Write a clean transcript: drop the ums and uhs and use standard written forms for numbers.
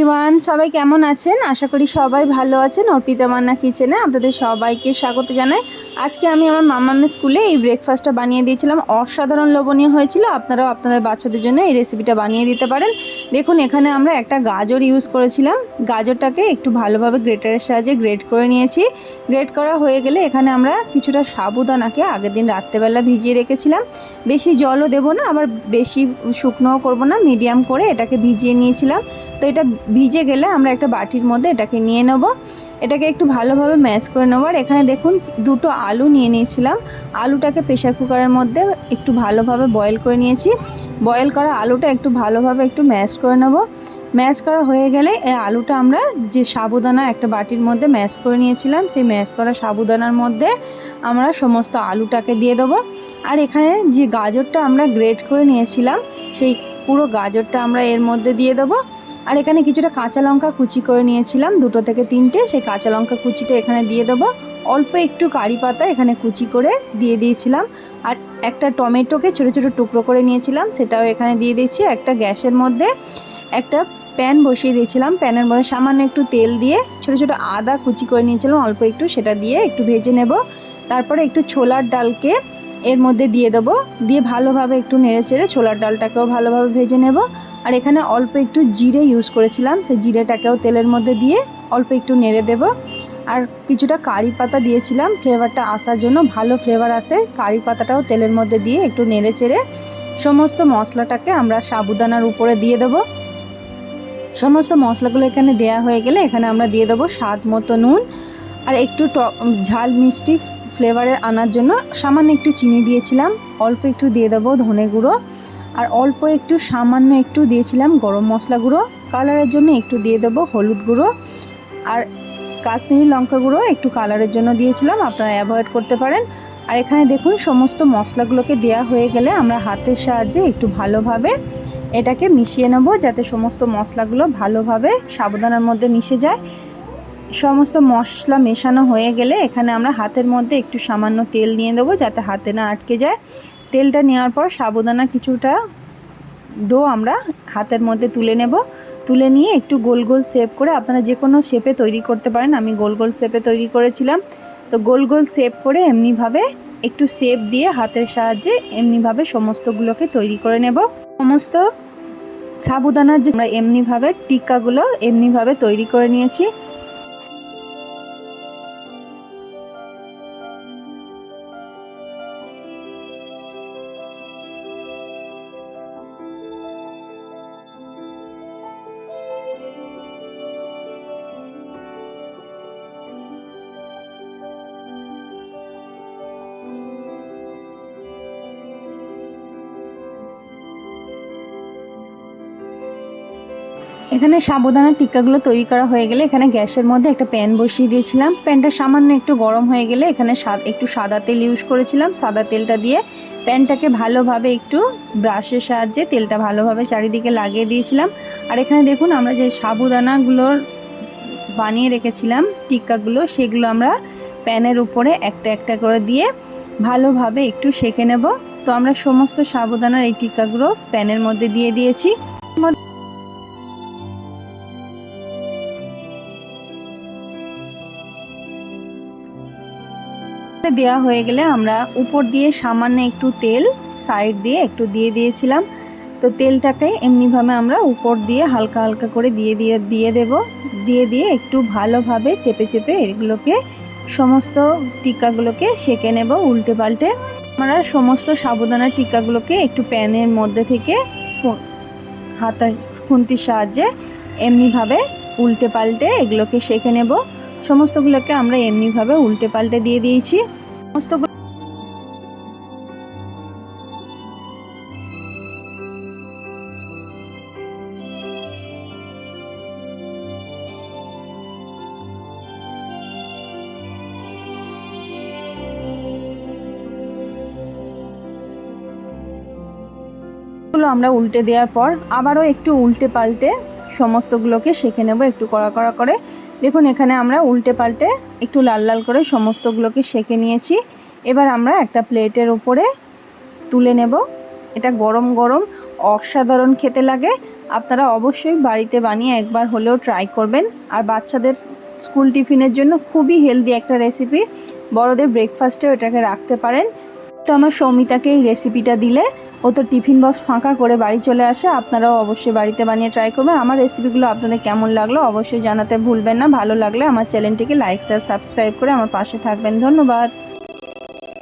Everyone, সবাই কেমন আছেন? আশা করি সবাই ভালো আছেন। অর্পিতা মান্না কিচেনে আপনাদের সবাইকে স্বাগত জানাই। আজকে আমি আমার মামামের স্কুলে এই ব্রেকফাস্টটা বানিয়ে দিয়েছিলাম। অসাধারণ লোভনীয় হয়েছিল। আপনারাও আপনাদের বাচ্চাদের জন্য এই রেসিপিটা বানিয়ে দিতে পারেন। দেখুন, এখানে আমরা একটা গাজর ইউজ করেছিলাম। গাজরটাকে একটু ভালোভাবে গ্রেটারের সাহায্যে গ্রেট করে নিয়েছি। গ্রেট করা হয়ে গেলে এখানে আমরা কিছুটা সাবুদানাকে আগের দিন রাত্রেবেলা ভিজিয়ে রেখেছিলাম। বেশি জলও দেবো না, আবার বেশি শুকনোও করবো না, মিডিয়াম করে এটাকে ভিজিয়ে নিয়েছিলাম। তো এটা ভিজে গেলে আমরা একটা বাটির মধ্যে এটাকে নিয়ে নেব। এটাকে একটু ভালোভাবে ম্যাশ করে নেব। আর এখানে দেখুন, দুটো আলু নিয়ে নিয়েছিলাম। আলুটাকে প্রেশার কুকারের মধ্যে একটু ভালোভাবে বয়েল করে নিয়েছি। বয়েল করা আলুটা একটু ভালোভাবে একটু ম্যাশ করে নেব। ম্যাশ করা হয়ে গেলে এই আলুটা আমরা যে সাবুদানা একটা বাটির মধ্যে ম্যাশ করে নিয়েছিলাম, সেই ম্যাশ করা সাবুদানার মধ্যে আমরা সমস্ত আলুটাকে দিয়ে দেবো। আর এখানে যে গাজরটা আমরা গ্রেট করে নিয়েছিলাম, সেই পুরো গাজরটা আমরা এর মধ্যে দিয়ে দেবো। আর এখানে কিছুটা কাঁচা লঙ্কা কুচি করে নিয়েছিলাম, 2 থেকে 3টে, সেই কাঁচা লঙ্কা কুচিটা এখানে দিয়ে দেবো। অল্প একটু কারি পাতা এখানে কুচি করে দিয়ে দিয়েছিলাম। আর একটা টমেটোকে ছোটো ছোটো টুকরো করে নিয়েছিলাম, সেটাও এখানে দিয়ে দিয়েছি। একটা গ্যাসের মধ্যে একটা প্যান বসিয়ে দিয়েছিলাম। প্যানের মধ্যে সামান্য একটু তেল দিয়ে ছোটো ছোটো আদা কুচি করে নিয়েছিলাম অল্প একটু, সেটা দিয়ে একটু ভেজে নেব। তারপরে একটু ছোলার ডালকে এর মধ্যে দিয়ে দেবো, দিয়ে ভালোভাবে একটু নেড়ে চেড়ে ছোলার ডালটাকেও ভালোভাবে ভেজে নেব। আর এখানে অল্প একটু জিরে ইউজ করেছিলাম, সেই জিরেটাকেও তেলের মধ্যে দিয়ে অল্প একটু নেড়ে দেব। আর কিছুটা কারি পাতা দিয়েছিলাম ফ্লেভারটা আসার জন্য, ভালো ফ্লেভার আসে। কারি পাতাটাও তেলের মধ্যে দিয়ে একটু নেড়ে চেড়ে সমস্ত মশলাটাকে আমরা সাবুদানার উপরে দিয়ে দেব। সমস্ত মশলাগুলো এখানে দেয়া হয়ে গেলে এখানে আমরা দিয়ে দেবো স্বাদ মতো নুন। আর একটু ঝাল মিষ্টি ফ্লেভারের আনার জন্য সামান্য একটু চিনি দিয়েছিলাম। অল্প একটু দিয়ে দেবো ধনে গুঁড়ো। আর অল্প একটু সামান্য একটু দিয়েছিলাম গরম মশলা গুঁড়ো। কালারের জন্য একটু দিয়ে দেবো হলুদ গুঁড়ো। আর কাশ্মীরি লঙ্কা গুঁড়ো একটু কালারের জন্য দিয়েছিলাম, আপনারা অ্যাভয়েড করতে পারেন। আর এখানে দেখুন, সমস্ত মশলাগুলোকে দেয়া হয়ে গেলে আমরা হাতের সাহায্যে একটু ভালোভাবে এটাকে মিশিয়ে নেব, যাতে সমস্ত মশলাগুলো ভালোভাবে সাবুদানার মধ্যে মিশে যায়। সমস্ত মশলা মেশানো হয়ে গেলে এখানে আমরা হাতের মধ্যে একটু সামান্য তেল নিয়ে দেবো, যাতে হাতে না আটকে যায়। তেলটা নেওয়ার পর সাবুদানা কিছুটা ডো আমরা হাতের মধ্যে তুলে নেব। তুলে নিয়ে একটু গোল গোল শেপ করে, আপনারা যে কোনো শেপে তৈরি করতে পারেন। আমি গোল গোল শেপে তৈরি করেছিলাম। তো গোল গোল শেপ করে এমনিভাবে একটু শেপ দিয়ে হাতের সাহায্যে এমনিভাবে সমস্তগুলোকে তৈরি করে নেব। সমস্ত সাবুদানার যে আমরা এমনিভাবে টিক্কাগুলো এমনিভাবে তৈরি করে নিয়েছি। এখানে সাবুদানার টিক্কাগুলো তৈরি করা হয়ে গেলে এখানে গ্যাসের মধ্যে একটা প্যান বসিয়ে দিয়েছিলাম। প্যানটা সামান্য একটু গরম হয়ে গেলে এখানে একটু সাদা তেল ইউজ করেছিলাম। সাদা তেলটা দিয়ে প্যানটাকে ভালোভাবে একটু ব্রাশের সাহায্যে তেলটা ভালোভাবে চারিদিকে লাগিয়ে দিয়েছিলাম। আর এখানে দেখুন, আমরা যে সাবুদানাগুলোর বানিয়ে রেখেছিলাম টিক্কাগুলো, সেগুলো আমরা প্যানের উপরে একটা একটা করে দিয়ে ভালোভাবে একটু সেঁকে নেব। তো আমরা সমস্ত সাবুদানার এই টিক্কাগুলো প্যানের মধ্যে দিয়ে দিয়েছি। দেওয়া হয়ে গেলে আমরা উপর দিয়ে সামান্য একটু তেল সাইড দিয়ে একটু দিয়ে দিয়েছিলাম। তো তেলটাকে এমনিভাবে আমরা উপর দিয়ে হালকা হালকা করে দিয়ে দেব। দিয়ে একটু ভালোভাবে চেপে চেপে এগুলোকে সমস্ত টিক্কাগুলোকে সেঁকে নেব উল্টে পাল্টে। আমরা সমস্ত সাবুদানার টিক্কাগুলোকে একটু প্যানের মধ্যে থেকে হাতার খুন্তির সাহায্যে এমনিভাবে উল্টে পাল্টে এগুলোকে সেঁকে নেব। সমস্তগুলোকে আমরা এমনিভাবে উল্টে পাল্টে দিয়ে দিয়েছি। সমস্তগুলো আমরা উল্টে দেওয়ার পর আবারও একটু উল্টে পাল্টে সমস্তগুলোকে সেঁকে নেব একটু কড়া কড়া করে। দেখুন, এখানে আমরা উল্টে পাল্টে একটু লাল লাল করে সমস্তগুলোকে সেঁকে নিয়েছি। এবার আমরা একটা প্লেটের উপরে তুলে নেব। এটা গরম গরম অসাধারণ খেতে লাগে। আপনারা অবশ্যই বাড়িতে বানিয়ে একবার হলেও ট্রাই করবেন। আর বাচ্চাদের স্কুল টিফিনের জন্য খুবই হেলদি একটা রেসিপি, বড়দের ব্রেকফাস্টেও এটাকে রাখতে পারেন। তো আমার সৌমিতাকে এই রেসিপিটা দিলে ও তো টিফিন বক্স ফাঁকা করে বাড়ি চলে আসে। আপনারাও অবশ্যই বাড়িতে বানিয়ে ট্রাই করবেন। আমার রেসিপিগুলো আপনাদের কেমন লাগলো অবশ্যই জানাতে ভুলবেন না। ভালো লাগলে আমার চ্যানেলটিকে লাইক শেয়ার সাবস্ক্রাইব করে আমার পাশে থাকবেন। ধন্যবাদ।